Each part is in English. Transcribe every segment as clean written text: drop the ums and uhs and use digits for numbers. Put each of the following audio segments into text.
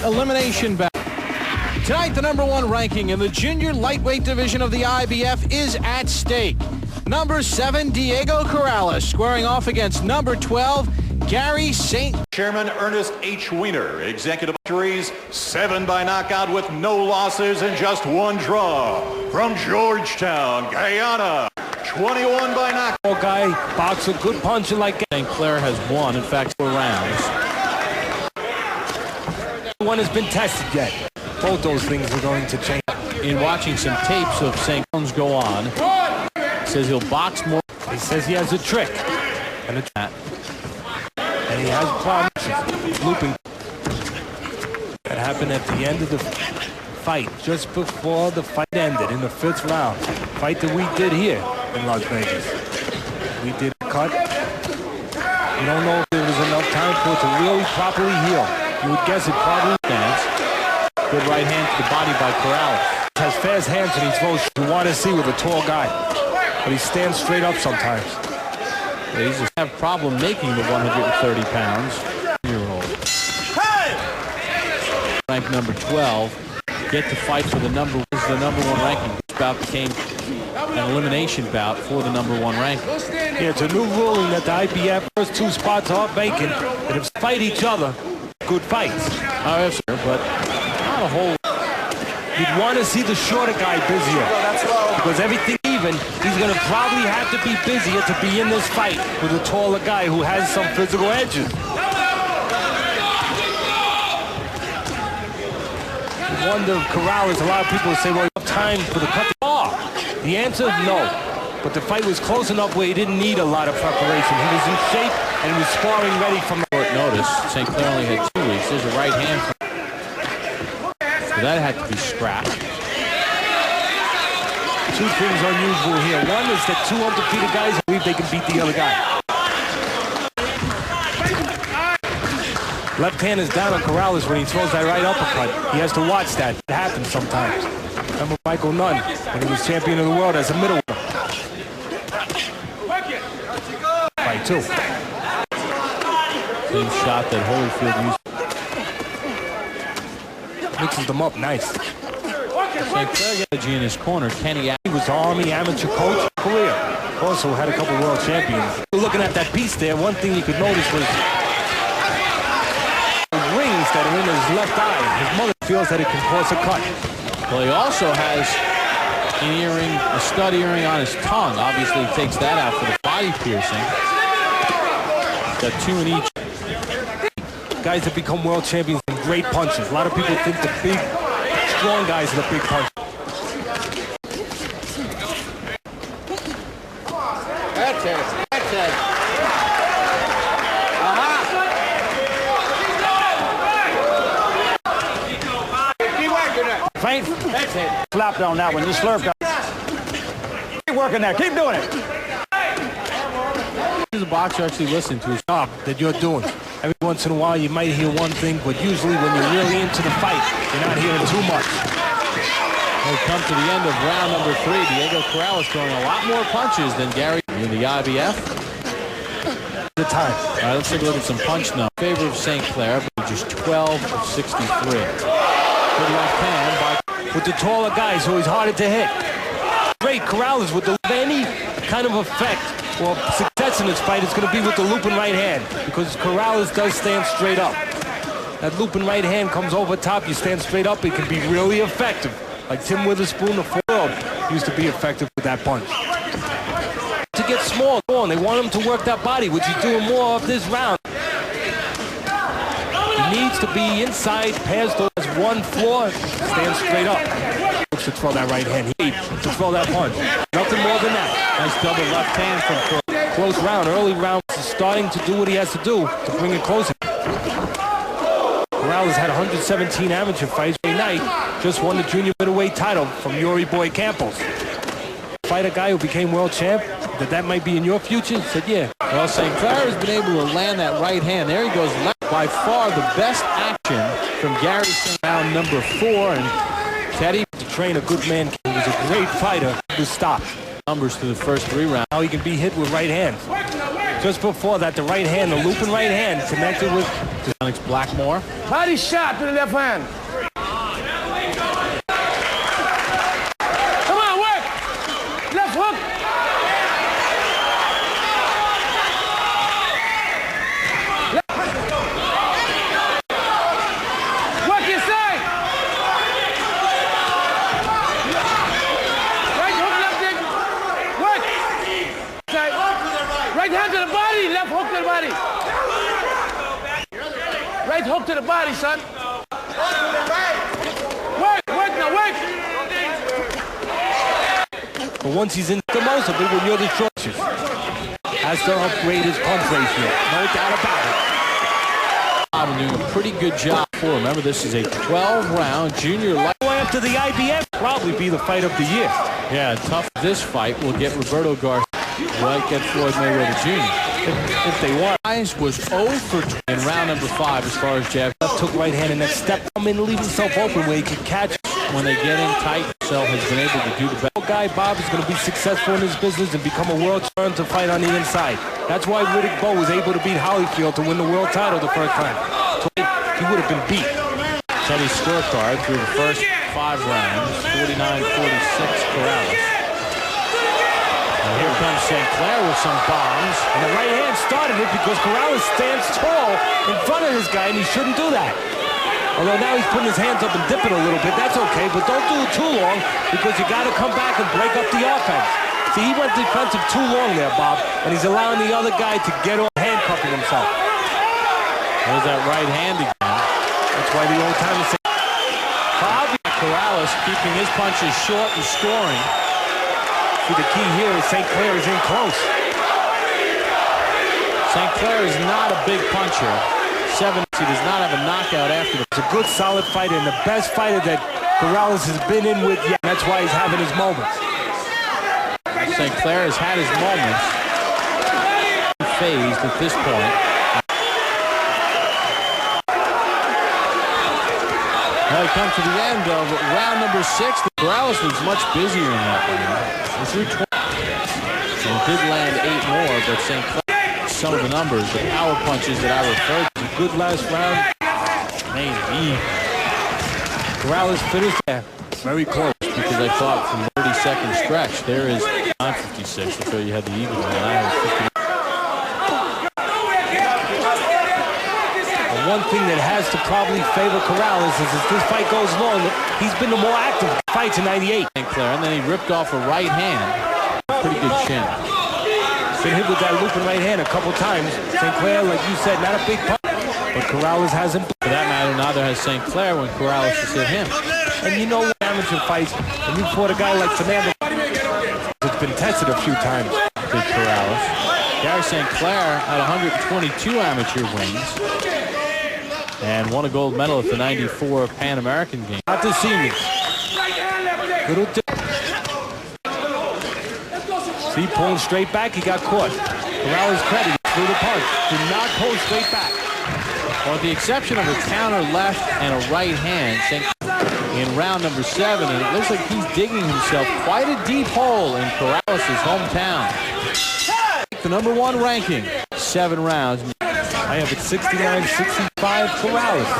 elimination bout. Tonight, the #1 ranking in the junior lightweight division of the IBF is at stake. Number 7, Diego Corrales, squaring off against number 12, Gary St. Chairman Ernest H. Weiner, executive victories, 7 by knockout with no losses and just 1 draw. From Georgetown, Guyana, 21 by knockout. Guy, boxer, good puncher like St.Clair has won, in fact, 4 rounds. No one has been tested yet. Both those things are going to change. In watching some tapes of St. Clair's go on, he says he'll box more. He says he has a trick. And he has problems looping. That happened at the end of the fight, just before the fight ended in the 5th round. Fight that we did here in Las Vegas. We did a cut. We don't know if there was enough time for it to really properly heal. You would guess it probably stands. Good right hand to the body by Corrales. He has fast hands and he throws you want to see with a tall guy. But he stands straight up sometimes. They just have a problem making the 130 pounds. Ranked number 12. Get to fight for the number 1 ranking. This bout became an elimination bout for the number 1 ranking. Yeah, it's a new ruling that the IBF first 2 spots are vacant. And if they fight each other, good fights. Yes, sir, but not a whole. You'd want to see the shorter guy busier. Because everything even, he's going to probably have to be busier to be in this fight with a taller guy who has some physical edges. You wonder if Corrales, a lot of people would say, well, you have time for the cut. The answer, no. But the fight was close enough where he didn't need a lot of preparation. He was in shape and he was sparring ready from the short notice. St. Clair only had 2 weeks. There's a right hand. So that had to be scrapped. 2 things unusual here. One is that 2 undefeated guys believe they can beat the other guy. Left hand is down on Corrales when he throws that right uppercut. He has to watch that. It happens sometimes. Remember Michael Nunn when he was champion of the world as a middleweight. Fight 2. Same shot that Holyfield used. Mixes them up nice. St. Clair in his corner. Kenny He was Army amateur coach career. Also had a couple world champions. Looking at that piece there, one thing you could notice was the rings that are in his left eye. His mother feels that it can cause a cut. Well, he also has an earring, a stud earring on his tongue. Obviously, he takes that out for the body piercing. Got 2 in each. Guys that become world champions and great punches. A lot of people think the big, strong guys are the big punchers. That's it. That's it. Keep working it. Feint. That's it. Slapped on that one. You slurped on. Keep working there. Keep doing it. Who's a boxer actually listening to his job that you're doing? Every once in a while you might hear one thing, but usually when you're really into the fight, you're not hearing too much. We come to the end of round number 3. Diego Corrales throwing a lot more punches than Gary in the IBF. The time. All right, let's take a look at some punch now. In favor of St. Clair, but just 12 of 63. Good left hand by with the taller guys, so he's harder to hit. Great Corrales with any kind of effect or success in this fight is going to be with the looping right hand, because Corrales does stand straight up. That looping right hand comes over top, you stand straight up, it can be really effective. Like Tim Witherspoon, the world, used to be effective with that punch. To get small, they want him to work that body, which he's doing more of this round. He needs to be inside, past those 1 floor, stand straight up. Looks to throw that right hand, he to throw that punch. Nothing more than that. nice double left hand from Corrales. Close round, early round, is starting to do what he has to do to bring it closer. Corrales had 117 amateur fights tonight, just won the junior middleweight title from Yuri Boy Campos. Fight a guy who became world champ, that might be in your future? Said, yeah. Well, St. Clair has been able to land that right hand. There he goes left. By far the best action from Gary St. Round number 4. And Teddy, to train a good man, he was a great fighter. He was stopped. Numbers to the first 3 rounds. How he can be hit with right hands. Just before that, the right hand, the looping right hand, connected with Alex Blackmore. Body shot to the left hand. Come on, work. Left hook. Work your side. Right hook, left leg. Work. Side. Right hand to the body, left hook to the body. Right hook to the body, son. Work, work now, work. But once he's in the most of it, when you're the shortest, has to upgrade his punch ratio. No doubt about it. I'm doing a pretty good job for him. Remember, this is a 12-round junior light. After the IBF, probably be the fight of the year. Yeah, tough. This fight will get Roberto Garcia right at Floyd Mayweather Jr. If they want. Guys was 0 for 20 in round number 5 as far as jab. Took right hand and then stepped him in, leave himself open where he could catch. When they get in tight, Cell has been able to do the best. Guy Bob is going to be successful in his business and become a world champion to fight on the inside. That's why Riddick Bowe was able to beat Holyfield to win the world title the first time. He would have been beat. Teddy's scorecard through the first 5 rounds, 49-46 Corrales. And here comes St.Clair with some bombs. And the right hand started it because Corrales stands tall in front of this guy, and he shouldn't do that. Although now he's putting his hands up and dipping a little bit. That's okay, but don't do it too long because you got to come back and break up the offense. See, he went defensive too long there, Bob, and he's allowing the other guy to get on handcuffing himself. There's that right hand again. That's why the old timers say Corrales keeping his punches short and scoring. See, the key here is St.Clair is in close. St.Clair is not a big puncher. He does not have a knockout after the... It's a good, solid fighter and the best fighter that Corrales has been in with yet. That's why he's having his moments. St.Clair has had his moments. Phased at this point. Now we come to the end of round number 6. Corrales was much busier in that one. He threw 20. And did land 8 more, but St.Clair, some of the numbers, the power punches that I referred to. Good last round. Maybe. Corrales finished there. Very close because I thought from 30-second stretch there is 9:56. I'll show you had the even one. I had 50. One thing that has to probably favor Corrales is as this fight goes long, he's been the more active fights in 98. St.Clair, and then he ripped off a right hand. Pretty good chin. Been hit with that looping right hand a couple times. St.Clair, like you said, not a big punch, but Corrales hasn't. For that matter, neither has St.Clair when Corrales has hit him. And you know, amateur fights, when you fought a guy like Fernando, it's been tested a few times. Big Corrales. Gary St.Clair had 122 amateur wins and won a gold medal at the '94 Pan American Games. Not to see me. Little dip. See, pulling straight back, he got caught. Corrales credit, he threw the punch. Did not pull straight back. Well, with the exception of a counter left and a right hand, in round number 7, and it looks like he's digging himself quite a deep hole in Corrales' hometown. The number 1 ranking, 7 rounds. I have it 69-65 Corrales.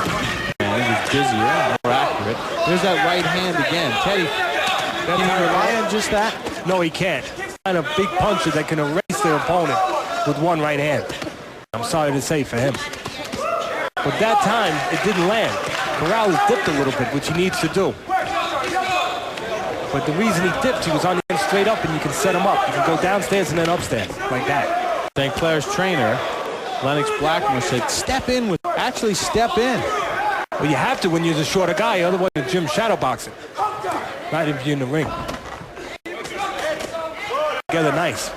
And he was busier, more accurate. There's that right hand again. Teddy, can he rely on just that? No, he can't. Not a big puncher that can erase their opponent with one right hand. I'm sorry to say for him. But that time, it didn't land. Corrales dipped a little bit, which he needs to do. But the reason he dipped, he was on the end straight up, and you can set him up. You can go downstairs and then upstairs, like that. St.Clair's trainer, Lennox Blackmore, said, step in with, actually step in. Well, you have to when you're the shorter guy, otherwise the gym shadowboxing. Not if you're in the ring. Together nice.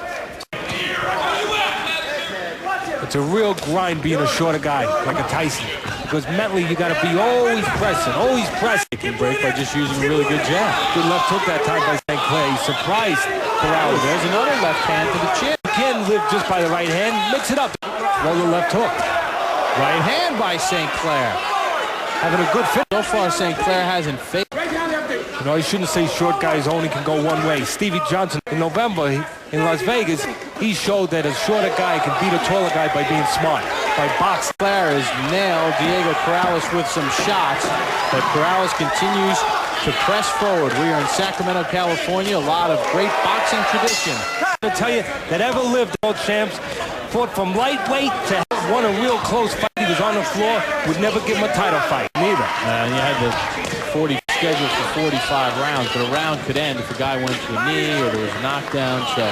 It's a real grind being a shorter guy, like a Tyson. Because mentally, you got to be always pressing, always pressing. He can break by just using a really good jab. Good left hook that time by St.Clair. He surprised Corrales. There's another left hand to the chin. Again, live just by the right hand. Mix it up. Roll the left hook. Right hand by St.Clair. Having a good fit. So far, St.Clair hasn't faked. You know, you shouldn't say short guys only can go one way. Stevie Johnson in November in Las Vegas, he showed that a shorter guy can beat a taller guy by being smart, by boxing. Claire has nailed Diego Corrales with some shots, but Corrales continues to press forward. We are in Sacramento, California. A lot of great boxing tradition. I'm going to tell you that ever lived, world champs, fought from lightweight to won a real close fight. He was on the floor, would never give him a title fight, neither. You had the 40 scheduled for 45 rounds, but a round could end if a guy went to a knee or there was a knockdown. So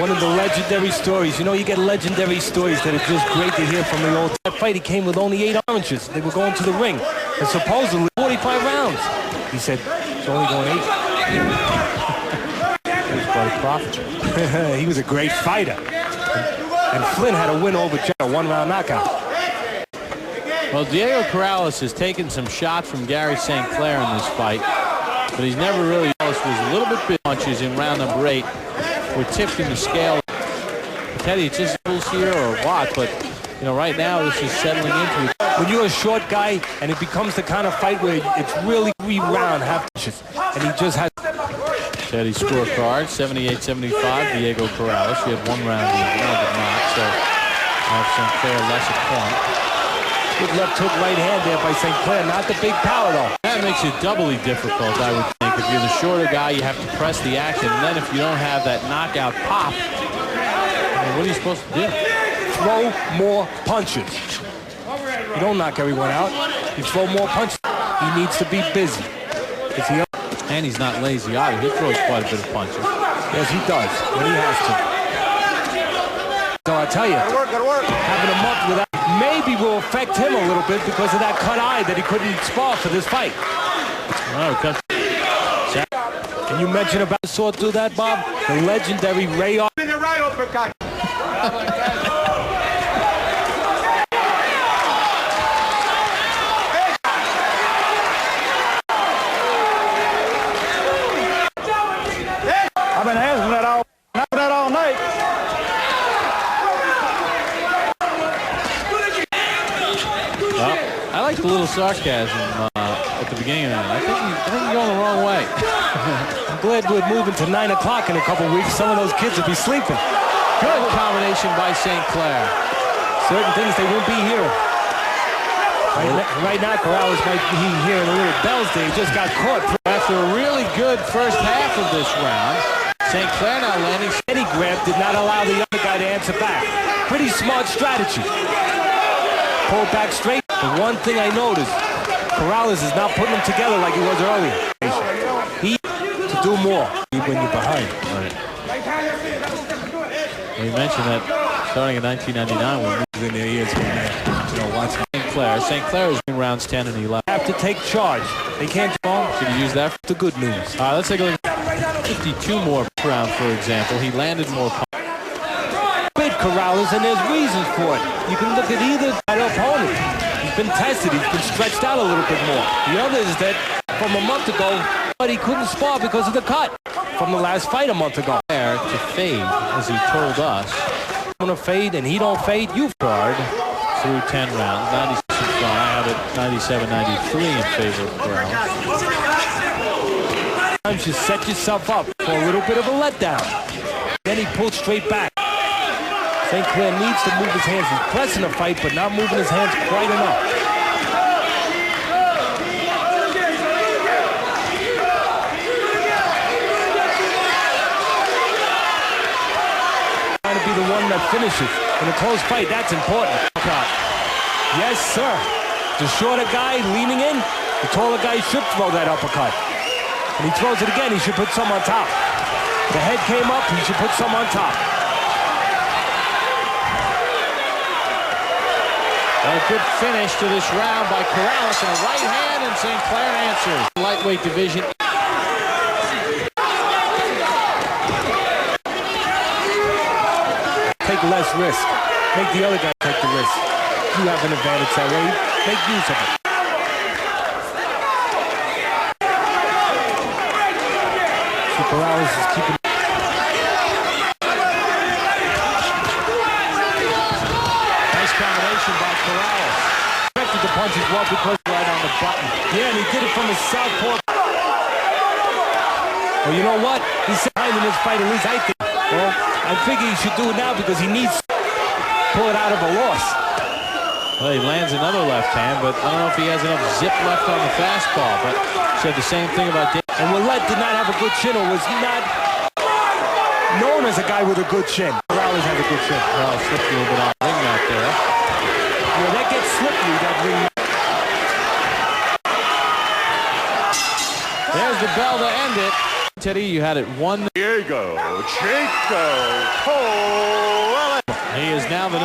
one of the legendary stories. You know, you get legendary stories that are just great to hear from the old. That fight, he came with only 8 oranges. They were going to the ring, and supposedly 45 rounds. He said, it's only going 8. He was quite a prophet. He was a great fighter. And Flynn had a win over Jet, a 1-round knockout. Well, Diego Corrales has taken some shots from Gary St.Clair in this fight, but he's never really. Was a little bit big punches in round number 8. We're tipped in the scale. Teddy, it's just rules here or what, but you know, right now this is settling into it. When you're a short guy and it becomes the kind of fight where it's really 3-round half punches, and he just has. Teddy's scorecard, 78-75, Diego Corrales. He had 1 round lead, did not, so have St.Clair less a point. Good left hook right hand there by St.Clair, not the big power though. That makes it doubly difficult, I would think. If you're the shorter guy, you have to press the action, and then if you don't have that knockout pop, what are you supposed to do? Throw more punches. You don't knock everyone out. You throw more punches. He needs to be busy. And he's not lazy either. He throws quite a bit of punches. Yes, he does, when he has to. So I tell you, having a month without maybe will affect him a little bit because of that cut eye that he couldn't spar for this fight. And you mentioned about saw through that, Bob? The legendary Ray. In the right uppercut. I've been asking that all night. Well, I like the little sarcasm at the beginning of that. I think you're going the wrong way. I'm glad we're moving to 9 o'clock in a couple weeks. Some of those kids will be sleeping. Good combination by St.Clair. Certain things they won't be hearing. Right now, Corrales might be hearing a little bells there. He just got caught. After a really good first half of this round, St.Clair now landing. Any grab did not allow the other guy to answer back. Pretty smart strategy. Pulled back straight. The one thing I noticed, Corrales is not putting them together like he was earlier. He to do more when you're behind. Right. We mentioned that starting in 1999 when we were in their ears, watching St.Clair. St.Clair is in rounds 10 and 11. Have to take charge. They can't go. Should he use that for the good news? Let's take a look at 52 more per round, for example. He landed more punches. Big Corrales, and there's reasons for it. You can look at either opponent. He's been tested. He's been stretched out a little bit more. The other is that from a month ago, but he couldn't spar because of the cut from the last fight a month ago. There to fade, as he told us. Want to fade, and he don't fade. You guard through 10 rounds. 96 I had it 97-93 in favor of Corrales. Sometimes you set yourself up for a little bit of a letdown. Then he pulled straight back. St.Clair needs to move his hands. He's pressing the fight, but not moving his hands quite enough. Trying to be the one that finishes in a close fight. That's important. Yes, sir. The shorter guy leaning in, the taller guy should throw that uppercut. And he throws it again, he should put some on top. The head came up, he should put some on top. A good finish to this round by Corrales and a right hand, and St.Clair answers. Lightweight division. Take less risk. Make the other guy take the risk. You have an advantage that way. Make use of it. So Corrales is keeping. Nice combination by Corrales. Expected the punches well because right on the button. Yeah, and he did it from his southpaw. Well, you know what? He's behind in this fight, at least I think. Well, I figure he should do it now because he needs to pull it out of a loss. Well, he lands another left hand, but I don't know if he has enough zip left on the fastball. But said the same thing about Dave. And Willett did not have a good chin, or was not known as a guy with a good chin. Corrales has a good chin. Well, slipped a little bit on the ring out there. Yeah, that gets slippery, that ring. There's the bell to end it. Teddy, you had it 1. Diego Chico Corrales. He is now the number